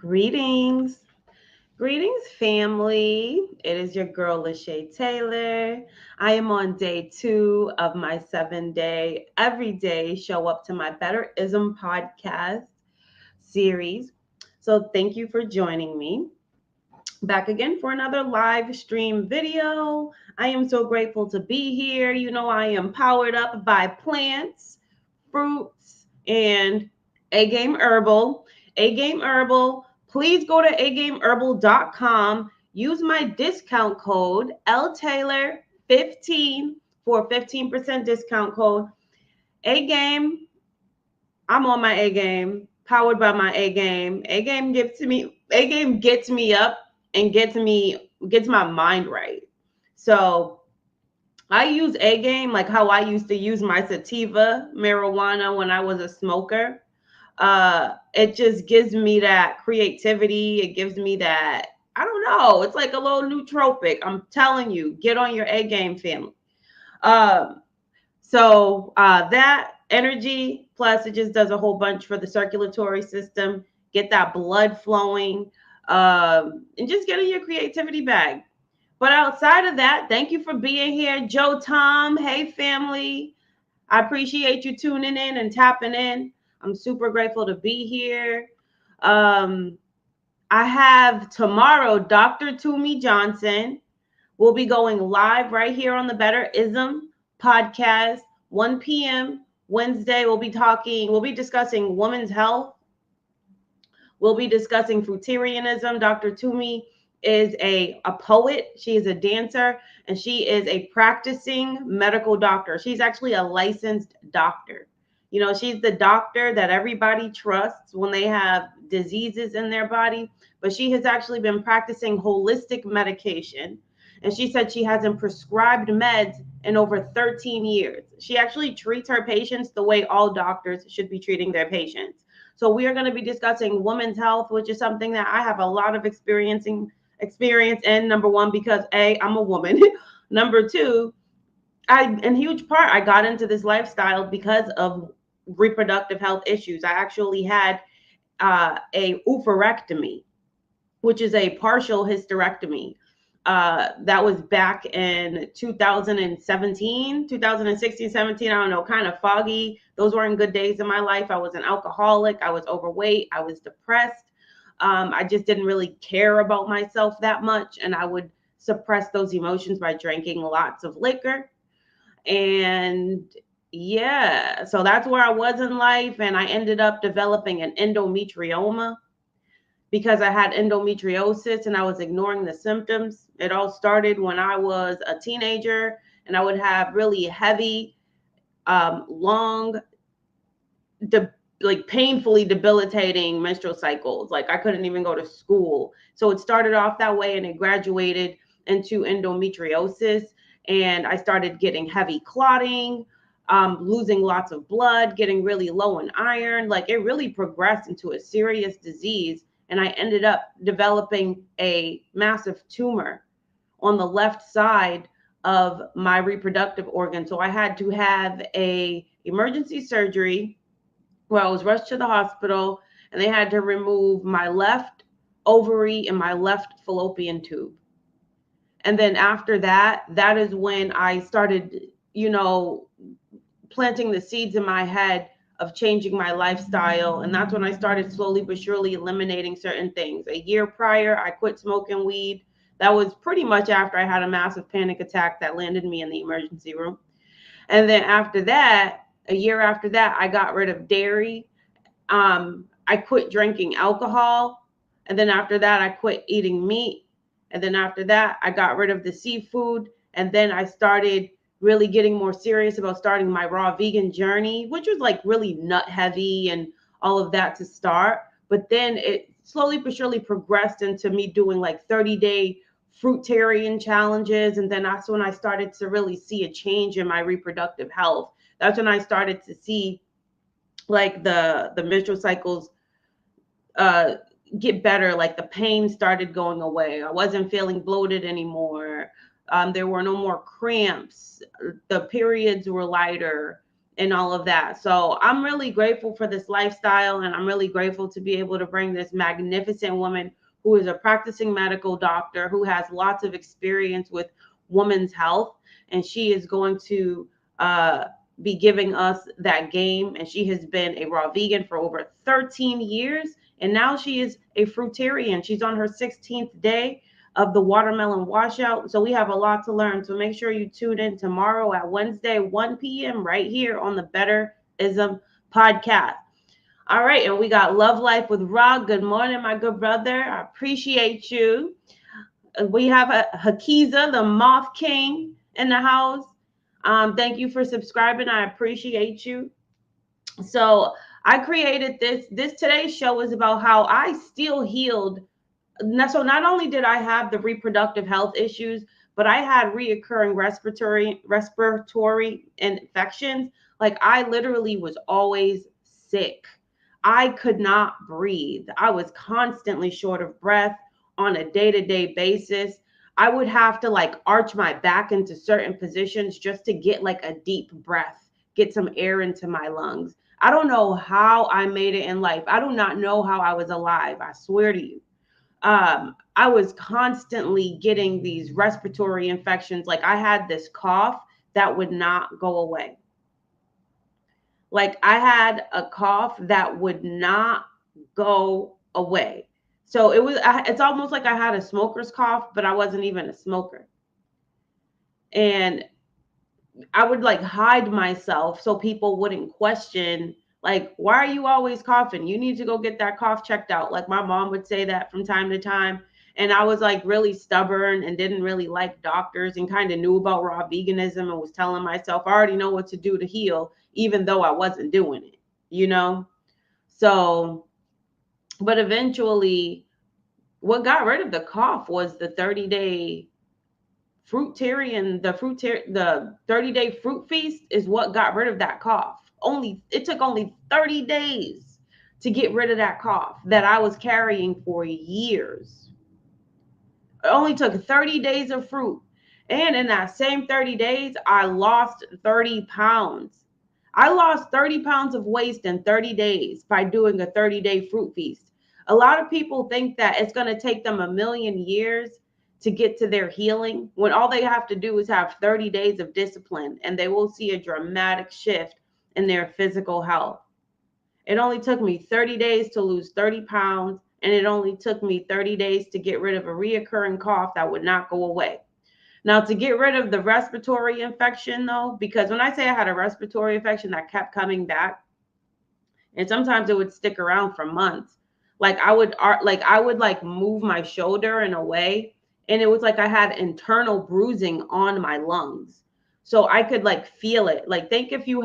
Greetings. Greetings, family. It is your girl, Lachey Taylor. I am on day 2 of my 7-day, everyday show up to my Betterism podcast series. So, thank you for joining me. Back again for another live stream video. I am so grateful to be here. You know, I am powered up by plants, fruits, and A Game Herbal. A Game Herbal, please go to agameherbal.com. Use my discount code LTaylor15 for a 15% discount code. A Game, I'm on my A game, powered by my A game. A game gets me up and gets my mind right. So I use A game like how I used to use my sativa marijuana when I was a smoker. It just gives me that creativity. It gives me that, I don't know, it's like a little nootropic. I'm telling you, get on your A game, family. Um, that energy, plus it just does a whole bunch for the circulatory system, get that blood flowing, and just getting your creativity back. But outside of that, thank you for being here. Joe Tom, hey family. I appreciate you tuning in and tapping in. I'm super grateful to be here. Um, I have tomorrow Dr. Toomey Johnson. We'll be going live right here on the Betterism podcast, 1 p.m. Wednesday. We'll be discussing women's health. We'll be discussing fruitarianism. Dr. Toomey is a poet. She is a dancer, and she is a practicing medical doctor. She's actually a licensed doctor. You know, she's the doctor that everybody trusts when they have diseases in their body, but she has actually been practicing holistic medication. And she said she hasn't prescribed meds in over 13 years. She actually treats her patients the way all doctors should be treating their patients. So we are going to be discussing women's health, which is something that I have a lot of experience in. Number one, because I'm a woman. Number two, in huge part, I got into this lifestyle because of reproductive health issues. I actually had a oophorectomy, which is a partial hysterectomy. That was back in 2016, 17. I don't know, kind of foggy. Those weren't good days in my life. I was an alcoholic. I was overweight. I was depressed. I just didn't really care about myself that much. And I would suppress those emotions by drinking lots of liquor. And yeah, so that's where I was in life. And I ended up developing an endometrioma because I had endometriosis and I was ignoring the symptoms. It all started when I was a teenager, and I would have really heavy, long, painfully debilitating menstrual cycles. Like I couldn't even go to school. So it started off that way and it graduated into endometriosis. And I started getting heavy clotting, losing lots of blood, getting really low in iron. Like it really progressed into a serious disease. And I ended up developing a massive tumor on the left side of my reproductive organ. So I had to have a emergency surgery where I was rushed to the hospital, and they had to remove my left ovary and my left fallopian tube. And then after that, that is when I started, planting the seeds in my head of changing my lifestyle. And that's when I started slowly but surely eliminating certain things. A year prior, I quit smoking weed. That was pretty much after I had a massive panic attack that landed me in the emergency room. And then after that, a year after that, I got rid of dairy. I quit drinking alcohol. And then after that, I quit eating meat. And then after that, I got rid of the seafood. And then I started really getting more serious about starting my raw vegan journey, which was like really nut heavy and all of that to start. But then it slowly but surely progressed into me doing like 30-day fruitarian challenges. And then that's when I started to really see a change in my reproductive health. That's when I started to see like the menstrual cycles get better. Like the pain started going away. I wasn't feeling bloated anymore. There were no more cramps. The periods were lighter. and all of that. So I'm really grateful for this lifestyle, and I'm really grateful to be able to bring this magnificent woman who is a practicing medical doctor who has lots of experience with women's health, and she is going to be giving us that game. And she has been a raw vegan for over 13 years, and now she is a fruitarian. She's on her 16th day of the watermelon washout. So we have a lot to learn. So make sure you tune in tomorrow at Wednesday, 1 p.m. right here on the Better Ism podcast. All right, and we got Love Life with Rob. Good morning, my good brother. I appreciate you. We have Hakiza, the Moth King, in the house. Thank you for subscribing. I appreciate you. So I created this. Today's show is about how I still healed. So not only did I have the reproductive health issues, but I had reoccurring respiratory infections. Like I literally was always sick. I could not breathe. I was constantly short of breath on a day-to-day basis. I would have to like arch my back into certain positions just to get like a deep breath, get some air into my lungs. I don't know how I made it in life. I do not know how I was alive. I swear to you. I was constantly getting these respiratory infections. Like I had this cough that would not go away. Like I had a cough that would not go away. So it's almost like I had a smoker's cough, but I wasn't even a smoker. And I would like hide myself so people wouldn't question, like, why are you always coughing? You need to go get that cough checked out. Like my mom would say that from time to time. And I was like really stubborn and didn't really like doctors and kind of knew about raw veganism and was telling myself, I already know what to do to heal, even though I wasn't doing it, you know? So, but eventually what got rid of the cough was the 30-day the 30-day fruit feast is what got rid of that cough. It took only 30 days to get rid of that cough that I was carrying for years. It only took 30 days of fruit. And in that same 30 days, I lost 30 pounds. I lost 30 pounds of waste in 30 days by doing a 30-day fruit feast. A lot of people think that it's going to take them a million years to get to their healing, when all they have to do is have 30 days of discipline and they will see a dramatic shift in their physical health. It only took me 30 days to lose 30 pounds, and it only took me 30 days to get rid of a reoccurring cough that would not go away. Now, to get rid of the respiratory infection, though, because when I say I had a respiratory infection that kept coming back, and sometimes it would stick around for months, like I would move my shoulder in a way, and it was like I had internal bruising on my lungs. So I could like feel it. Like think if you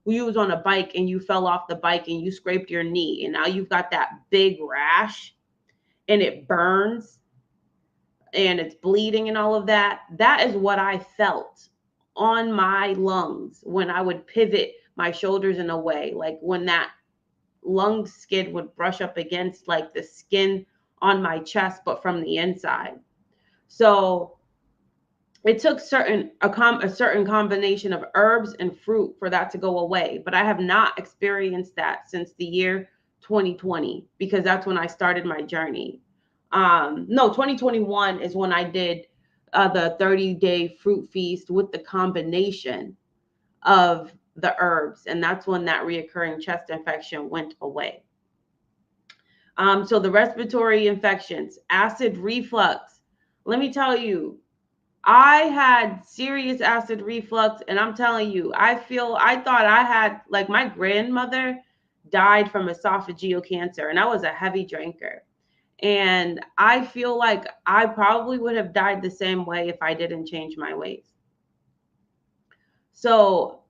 was on a bike and you fell off the bike and you scraped your knee and now you've got that big rash and it burns and it's bleeding and all of that. That is what I felt on my lungs when I would pivot my shoulders in a way, like when that lung skin would brush up against like the skin on my chest, but from the inside. So it took a certain combination of herbs and fruit for that to go away. But I have not experienced that since the year 2020, because that's when I started my journey. No, 2021 is when I did the 30-day fruit feast with the combination of the herbs. And that's when that reoccurring chest infection went away. So the respiratory infections, acid reflux. Let me tell you, I had serious acid reflux, and I'm telling you, I thought I had, like, my grandmother died from esophageal cancer, and I was a heavy drinker. And I feel like I probably would have died the same way if I didn't change my ways. So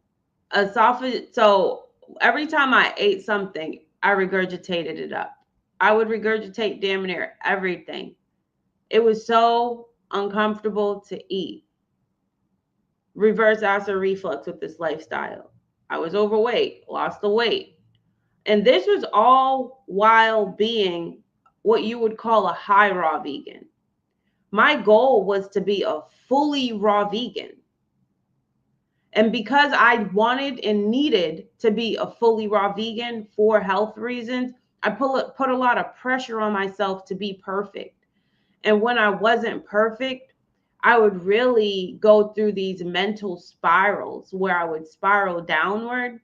every time I ate something, I regurgitated it up. I would regurgitate damn near everything. It was so uncomfortable to eat. Reverse acid reflux with this lifestyle. I was overweight, lost the weight. And this was all while being what you would call a high raw vegan. My goal was to be a fully raw vegan. And because I wanted and needed to be a fully raw vegan for health reasons, I put a lot of pressure on myself to be perfect. And when I wasn't perfect, I would really go through these mental spirals where I would spiral downward.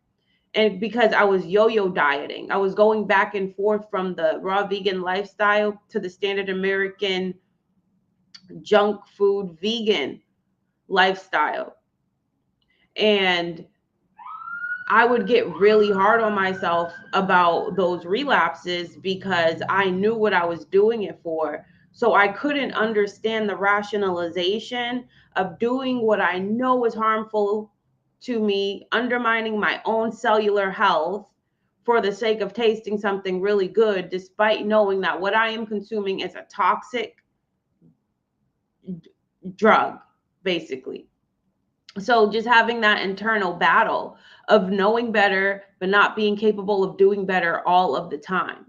And because I was yo-yo dieting, I was going back and forth from the raw vegan lifestyle to the standard American junk food vegan lifestyle. And I would get really hard on myself about those relapses because I knew what I was doing it for. So I couldn't understand the rationalization of doing what I know was harmful to me, undermining my own cellular health for the sake of tasting something really good, despite knowing that what I am consuming is a toxic drug, basically. So just having that internal battle of knowing better but not being capable of doing better all of the time.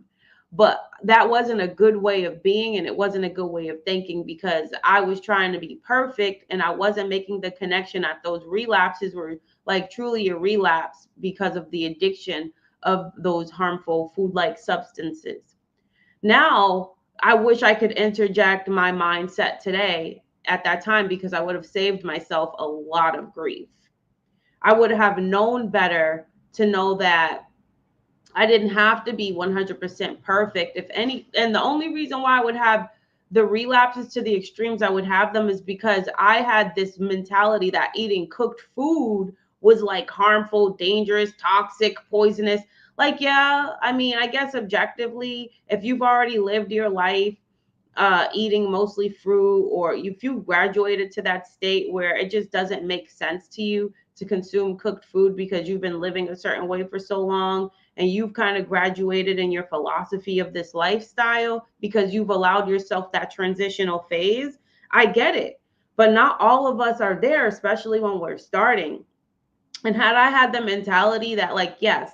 But that wasn't a good way of being, and it wasn't a good way of thinking, because I was trying to be perfect and I wasn't making the connection that those relapses were like truly a relapse because of the addiction of those harmful food like substances. Now, I wish I could interject my mindset today at that time, because I would have saved myself a lot of grief. I would have known better to know that I didn't have to be 100% perfect. If any, and the only reason why I would have the relapses to the extremes, I would have them, is because I had this mentality that eating cooked food was like harmful, dangerous, toxic, poisonous. Like, yeah, I mean, I guess objectively, if you've already lived your life eating mostly fruit, or if you graduated to that state where it just doesn't make sense to you to consume cooked food because you've been living a certain way for so long, and you've kind of graduated in your philosophy of this lifestyle because you've allowed yourself that transitional phase, I get it. But not all of us are there, especially when we're starting. And had I had the mentality that, like, yes,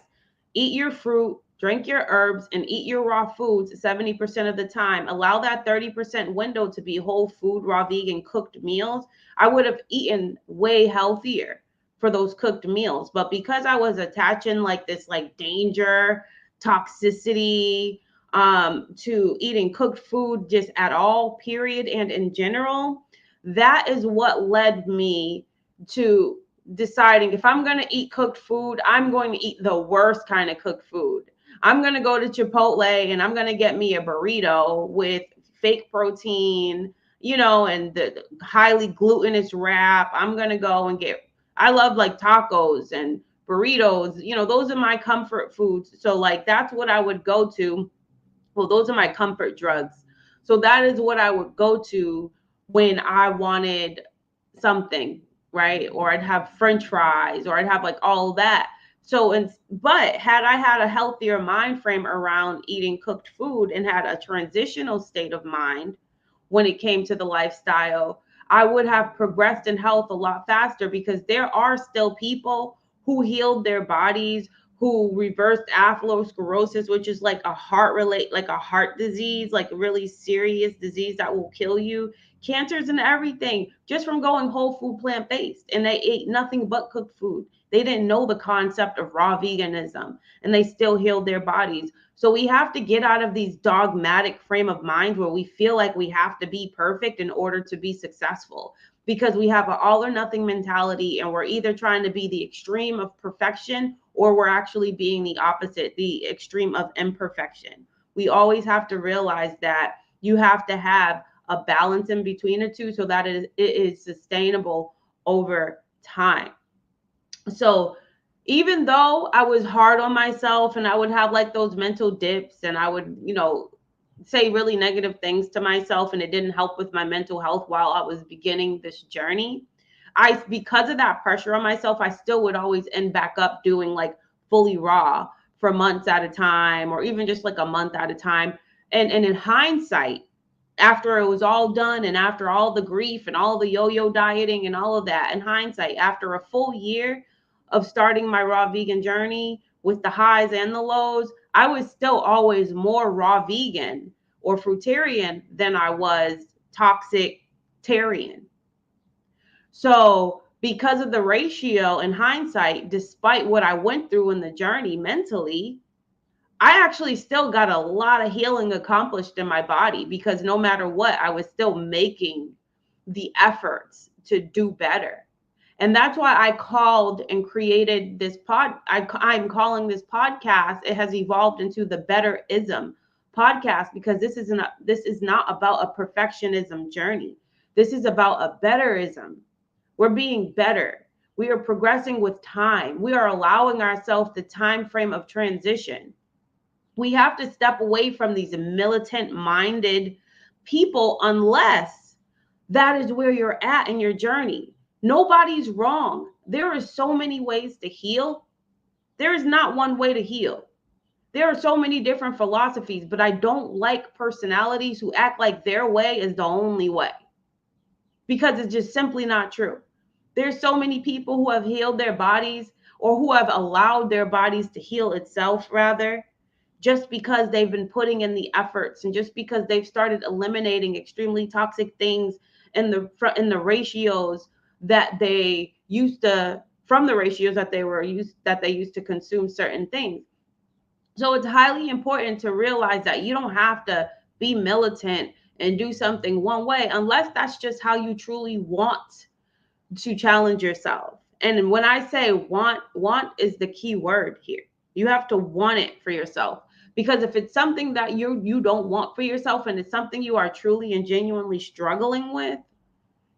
eat your fruit, drink your herbs, and eat your raw foods 70% of the time, allow that 30% window to be whole food, raw vegan cooked meals, I would have eaten way healthier for those cooked meals. But because I was attaching like this like danger, toxicity to eating cooked food just at all, period, and in general, that is what led me to deciding, if I'm going to eat cooked food, I'm going to eat the worst kind of cooked food. I'm going to go to Chipotle and I'm going to get me a burrito with fake protein, and the highly glutinous wrap. I'm going to go and I love like tacos and burritos. Those are my comfort foods. So like that's what I would go to. Well, those are my comfort drugs. So that is what I would go to when I wanted something, right? Or I'd have French fries, or I'd have like all that. But had I had a healthier mind frame around eating cooked food and had a transitional state of mind when it came to the lifestyle, I would have progressed in health a lot faster, because there are still people who healed their bodies, who reversed atherosclerosis, which is like like a heart disease, like a really serious disease that will kill you. Cancers and everything, just from going whole food plant based, and they ate nothing but cooked food. They didn't know the concept of raw veganism, and they still healed their bodies. So we have to get out of these dogmatic frame of mind where we feel like we have to be perfect in order to be successful, because we have an all or nothing mentality, and we're either trying to be the extreme of perfection, or we're actually being the opposite, the extreme of imperfection. We always have to realize that you have to have a balance in between the two so that it is sustainable over time. So even though I was hard on myself and I would have like those mental dips, and I would, say really negative things to myself, and it didn't help with my mental health while I was beginning this journey, because of that pressure on myself, I still would always end back up doing like fully raw for months at a time, or even just like a month at a time. And in hindsight, after it was all done, and after all the grief and all the yo-yo dieting and all of that, in hindsight, after a full year of starting my raw vegan journey with the highs and the lows, I was still always more raw vegan or fruitarian than I was toxic tarian. So because of the ratio in hindsight, despite what I went through in the journey mentally, I actually still got a lot of healing accomplished in my body, because no matter what, I was still making the efforts to do better. And that's why I called and created this I'm calling this podcast. It has evolved into the Betterism podcast, because this is not about a perfectionism journey. This is about a betterism. We're being better. We are progressing with time. We are allowing ourselves the time frame of transition. We have to step away from these militant minded people, unless that is where you're at in your journey. Nobody's wrong. There are so many ways to heal. There is not one way to heal. There are so many different philosophies, but I don't like personalities who act like their way is the only way, because it's just simply not true. There's so many people who have healed their bodies, or who have allowed their bodies to heal itself, rather, just because they've been putting in the efforts, and just because they've started eliminating extremely toxic things in the ratios that they used to, from the ratios that they used to consume certain things. So it's highly important to realize that you don't have to be militant and do something one way, unless that's just how you truly want to challenge yourself. And when I say want is the key word here. You have to want it for yourself. Because if it's something that you don't want for yourself, and it's something you are truly and genuinely struggling with,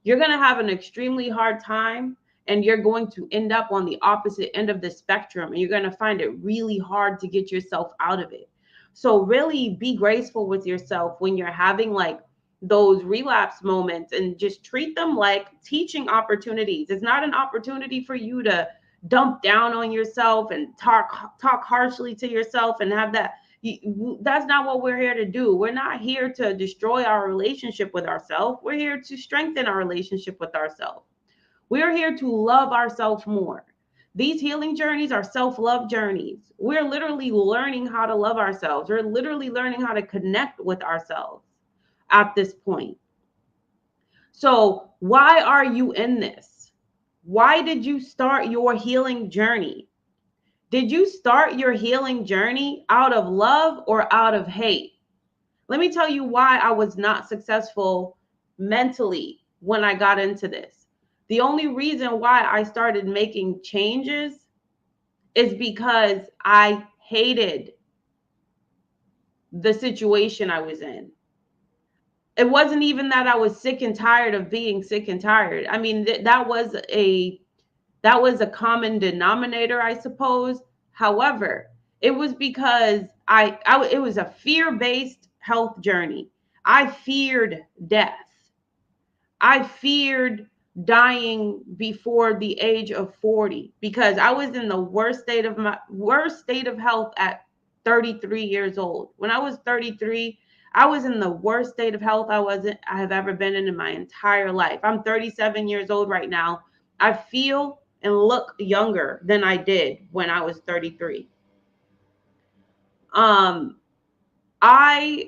you're going to have an extremely hard time, and you're going to end up on the opposite end of the spectrum, and you're going to find it really hard to get yourself out of it. So really be graceful with yourself when you're having like those relapse moments, and just treat them like teaching opportunities. It's not an opportunity for you to dump down on yourself and talk harshly to yourself and have that. That's not what we're here to do. We're not here to destroy our relationship with ourselves. We're here to strengthen our relationship with ourselves. We're here to love ourselves more. These healing journeys are self-love journeys. We're literally learning how to love ourselves. We're literally learning how to connect with ourselves at this point. So why are you in this? Why did you start your healing journey? Did you start your healing journey out of love or out of hate? Let me tell you why I was not successful mentally when I got into this. The only reason why I started making changes is because I hated the situation I was in. It wasn't even that I was sick and tired of being sick and tired. I mean, that was a common denominator, I suppose. However, it was because it was a fear-based health journey. I feared death. I feared dying before the age of 40, because I was in the worst state of health at 33 years old. When I was 33, I was in the worst state of health I have ever been in my entire life. I'm 37 years old right now. I feel and look younger than I did when I was 33. I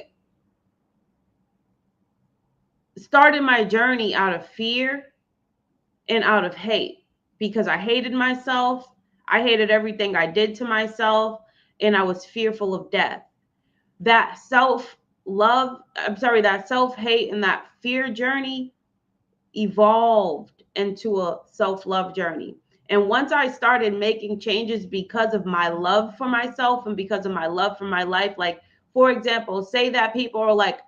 started my journey out of fear and out of hate, because I hated myself. I hated everything I did to myself, and I was fearful of death. That self-hate and that fear journey evolved into a self-love journey. And once I started making changes because of my love for myself and because of my love for my life, like, for example, say that people are like,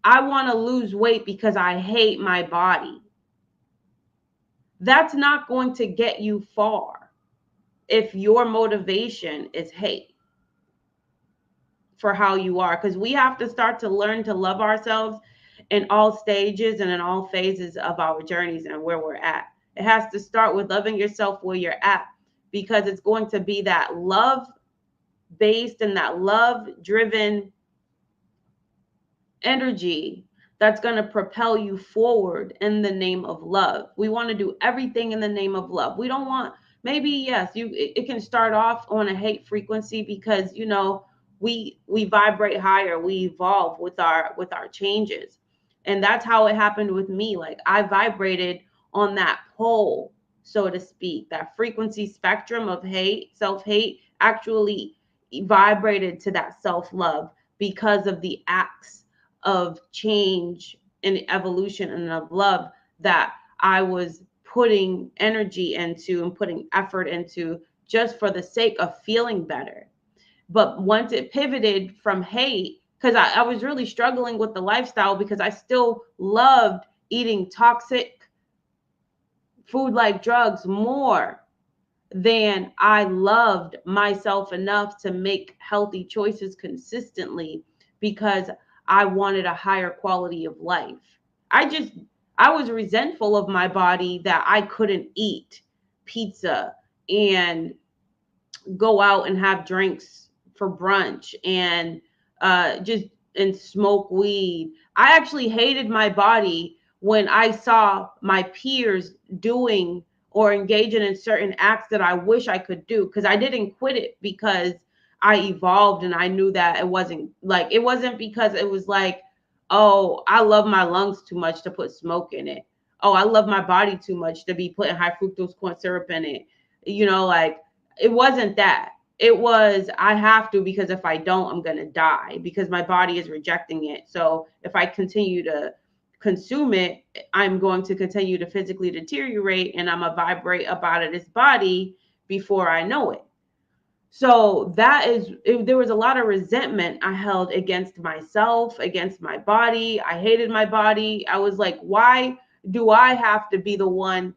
I want to lose weight because I hate my body. That's not going to get you far if your motivation is hate for how you are, because we have to start to learn to love ourselves in all stages and in all phases of our journeys and where we're at. It has to start with loving yourself where you're at, because it's going to be that love based and that love driven energy that's going to propel you forward in the name of love. We want to do everything in the name of love. We don't want, maybe, yes, it can start off on a hate frequency, because, you know, we vibrate higher, we evolve with our changes. And that's how it happened with me. Like, I vibrated on that pole, so to speak, that frequency spectrum of hate, self-hate, actually vibrated to that self-love because of the acts of change and evolution and of love that I was putting energy into and putting effort into just for the sake of feeling better. But once it pivoted from hate, because I was really struggling with the lifestyle because I still loved eating toxic food like drugs more than I loved myself enough to make healthy choices consistently because I wanted a higher quality of life. I just, I was resentful of my body that I couldn't eat pizza and go out and have drinks for brunch and just and smoke weed. I actually hated my body when I saw my peers doing or engaging in certain acts that I wish I could do, because I didn't quit it because I evolved and I knew that it wasn't because it was like, oh, I love my lungs too much to put smoke in it. Oh, I love my body too much to be putting high fructose corn syrup in it. Like, it wasn't that. It was, I have to, because if I don't, I'm going to die because my body is rejecting it. So if I continue to consume it, I'm going to continue to physically deteriorate and I'm going to vibrate up out of this body before I know it. So there was a lot of resentment I held against myself, against my body. I hated my body. I was like, why do I have to be the one?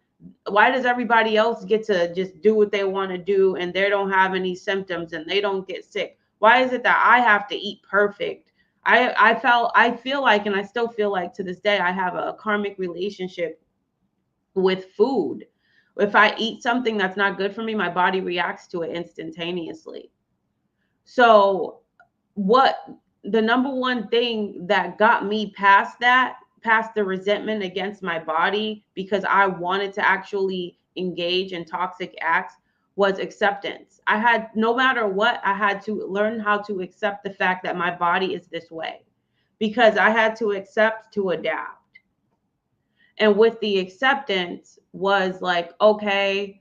Why does everybody else get to just do what they want to do and they don't have any symptoms and they don't get sick? Why is it that I have to eat perfect? I feel like, and I still feel like to this day, I have a karmic relationship with food. If I eat something that's not good for me, my body reacts to it instantaneously. So, what the number one thing that got me past that, past the resentment against my body, because I wanted to actually engage in toxic acts, was acceptance. I had, no matter what, I had to learn how to accept the fact that my body is this way, because I had to accept to adapt. And with the acceptance was like, okay,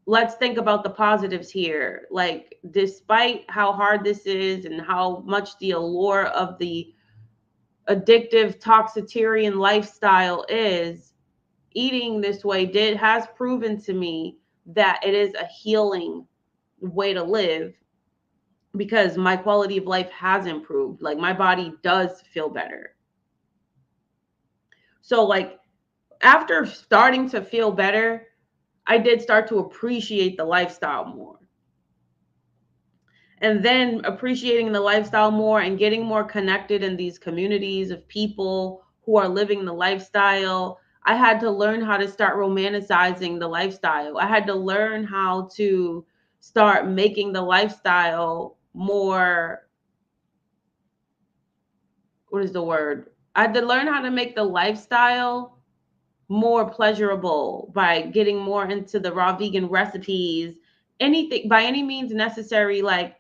let's think about the positives here. Like, despite how hard this is and how much the allure of the addictive toxitarian lifestyle is, eating this way has proven to me that it is a healing way to live, because my quality of life has improved. Like, my body does feel better. So, like, after starting to feel better, I did start to appreciate the lifestyle more. And then appreciating the lifestyle more and getting more connected in these communities of people who are living the lifestyle, I had to learn how to start romanticizing the lifestyle. I had to learn how to start making the lifestyle more, what is the word? I had to learn how to make the lifestyle more pleasurable by getting more into the raw vegan recipes, anything by any means necessary, like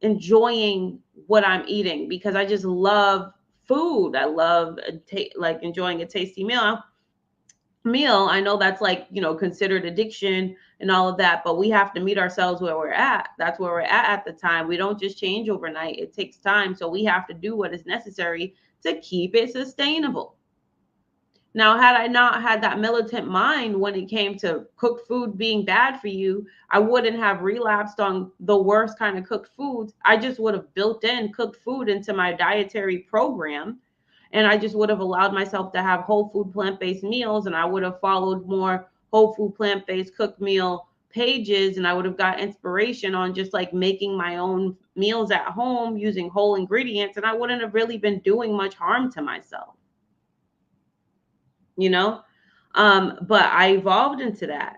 enjoying what I'm eating, because I just love food. I love like enjoying a tasty meal. I know that's like, considered addiction and all of that, but we have to meet ourselves where we're at. That's where we're at the time. We don't just change overnight. It takes time. So we have to do what is necessary to keep it sustainable. Now, had I not had that militant mind when it came to cooked food being bad for you, I wouldn't have relapsed on the worst kind of cooked foods. I just would have built in cooked food into my dietary program. And I just would have allowed myself to have whole food plant-based meals. And I would have followed more whole food plant-based cooked meal pages. And I would have got inspiration on just like making my own meals at home using whole ingredients. And I wouldn't have really been doing much harm to myself. But I evolved into that.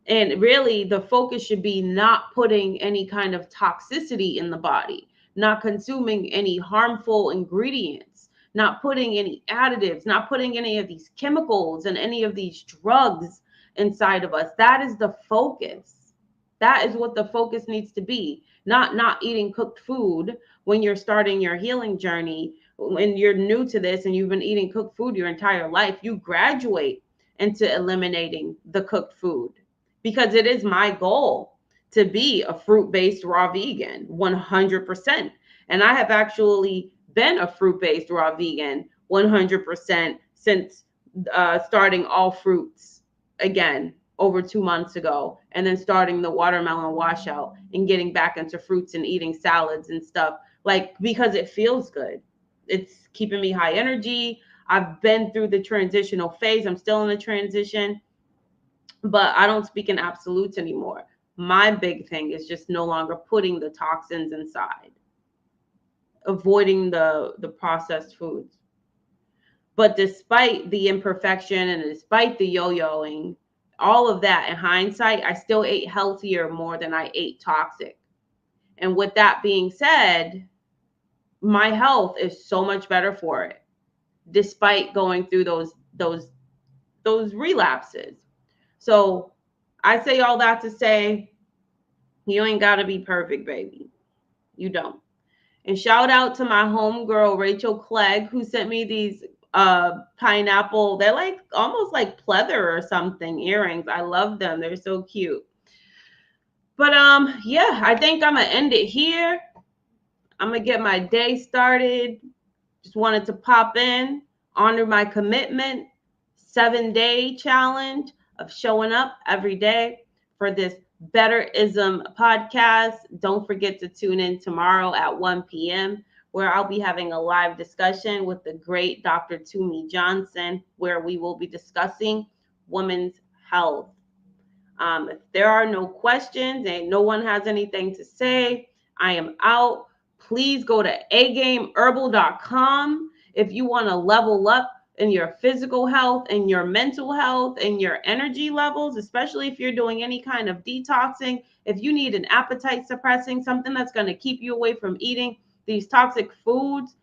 And really, the focus should be not putting any kind of toxicity in the body, not consuming any harmful ingredients, not putting any additives, not putting any of these chemicals and any of these drugs inside of us. That is the focus. That is what the focus needs to be. Not eating cooked food when you're starting your healing journey, when you're new to this and you've been eating cooked food your entire life, you graduate into eliminating the cooked food, because it is my goal to be a fruit-based raw vegan 100%. And I have actually been a fruit-based raw vegan 100% since starting all fruits again over 2 months ago, and then starting the watermelon washout and getting back into fruits and eating salads and stuff, like, because it feels good. It's keeping me high energy. I've been through the transitional phase. I'm still in the transition, but I don't speak in absolutes anymore. My big thing is just no longer putting the toxins inside, avoiding the processed foods. But despite the imperfection and despite the yo-yoing, all of that, in hindsight, I still ate healthier more than I ate toxic. And with that being said, my health is so much better for it, despite going through those relapses. So I say all that to say, you ain't got to be perfect, baby. You don't. And shout out to my homegirl, Rachel Clegg, who sent me these pineapple, they're like almost like pleather or something earrings. I love them. They're so cute. But yeah, I think I'm gonna end it here. I'm gonna get my day started. Just wanted to pop in, honor my commitment, 7-day challenge of showing up every day for this Betterism podcast. Don't forget to tune in tomorrow at 1 p.m., where I'll be having a live discussion with the great Dr. Toomey Johnson, where we will be discussing women's health. If there are no questions and no one has anything to say, I am out. Please go to agameherbal.com if you want to level up in your physical health and your mental health and your energy levels, especially if you're doing any kind of detoxing. If you need an appetite suppressing, something that's going to keep you away from eating these toxic foods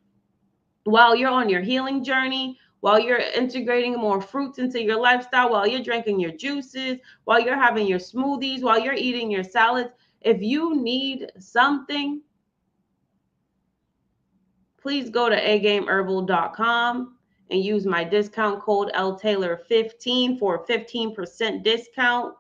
while you're on your healing journey, while you're integrating more fruits into your lifestyle, while you're drinking your juices, while you're having your smoothies, while you're eating your salads. If you need something, please go to agameherbal.com and use my discount code LTaylor15 for a 15% discount.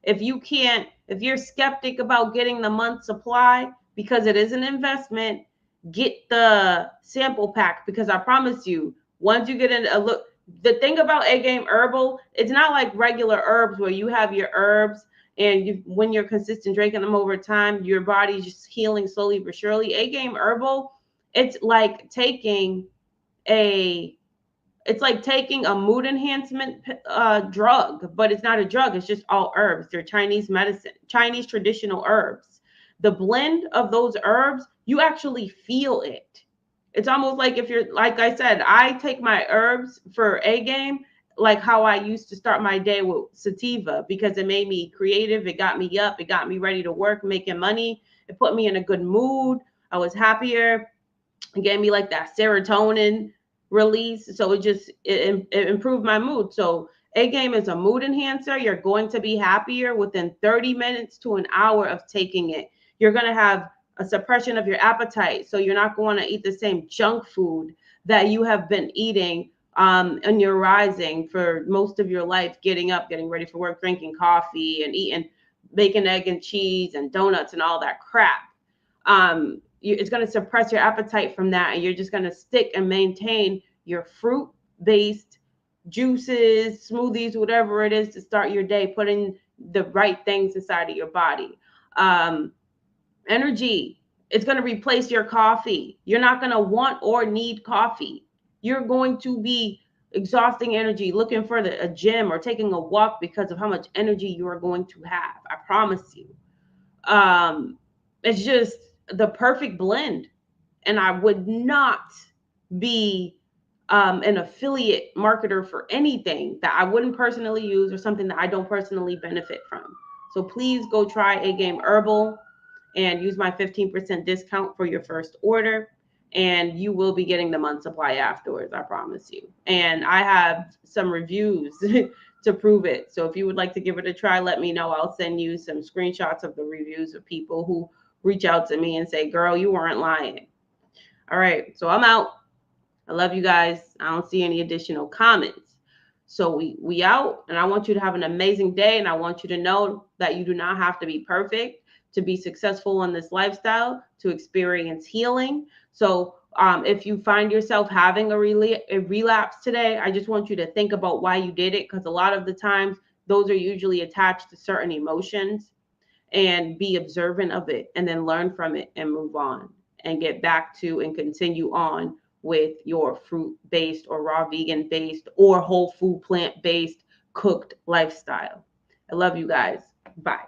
If you're skeptic about getting the month supply, because it is an investment, get the sample pack, because I promise you, once you get in a look, the thing about A Game Herbal, it's not like regular herbs where you have your herbs and when you're consistent drinking them over time, your body's just healing slowly but surely. A Game Herbal, it's like taking a mood enhancement drug, but it's not a drug. It's just all herbs. They're Chinese medicine, Chinese traditional herbs. The blend of those herbs, you actually feel it. It's almost like if you're, like I said, I take my herbs for A game, like how I used to start my day with sativa, because it made me creative. It got me up. It got me ready to work, making money. It put me in a good mood. I was happier. It gave me like that serotonin release. So it improved my mood. So A game is a mood enhancer. You're going to be happier within 30 minutes to an hour of taking it. You're going to have a suppression of your appetite. So you're not going to eat the same junk food that you have been eating and you're rising for most of your life, getting up, getting ready for work, drinking coffee and eating bacon, egg, and cheese and donuts and all that crap. It's going to suppress your appetite from that, and you're just going to stick and maintain your fruit-based juices, smoothies, whatever it is to start your day, putting the right things inside of your body. Energy, it's going to replace your coffee. You're not going to want or need coffee. You're going to be exhausting energy, looking for a gym or taking a walk because of how much energy you are going to have. I promise you. It's just the perfect blend. And I would not be an affiliate marketer for anything that I wouldn't personally use or something that I don't personally benefit from. So please go try A Game Herbal and use my 15% discount for your first order. And you will be getting the month supply afterwards, I promise you. And I have some reviews to prove it. So if you would like to give it a try, let me know. I'll send you some screenshots of the reviews of people who reach out to me and say, girl, you weren't lying. All right. So I'm out. I love you guys. I don't see any additional comments. So we out, and I want you to have an amazing day, and I want you to know that you do not have to be perfect to be successful in this lifestyle, to experience healing. So if you find yourself having a relapse today, I just want you to think about why you did it, because a lot of the times those are usually attached to certain emotions, and be observant of it and then learn from it and move on and get back to and continue on with your fruit based or raw vegan based or whole food plant based cooked lifestyle. I love you guys. Bye.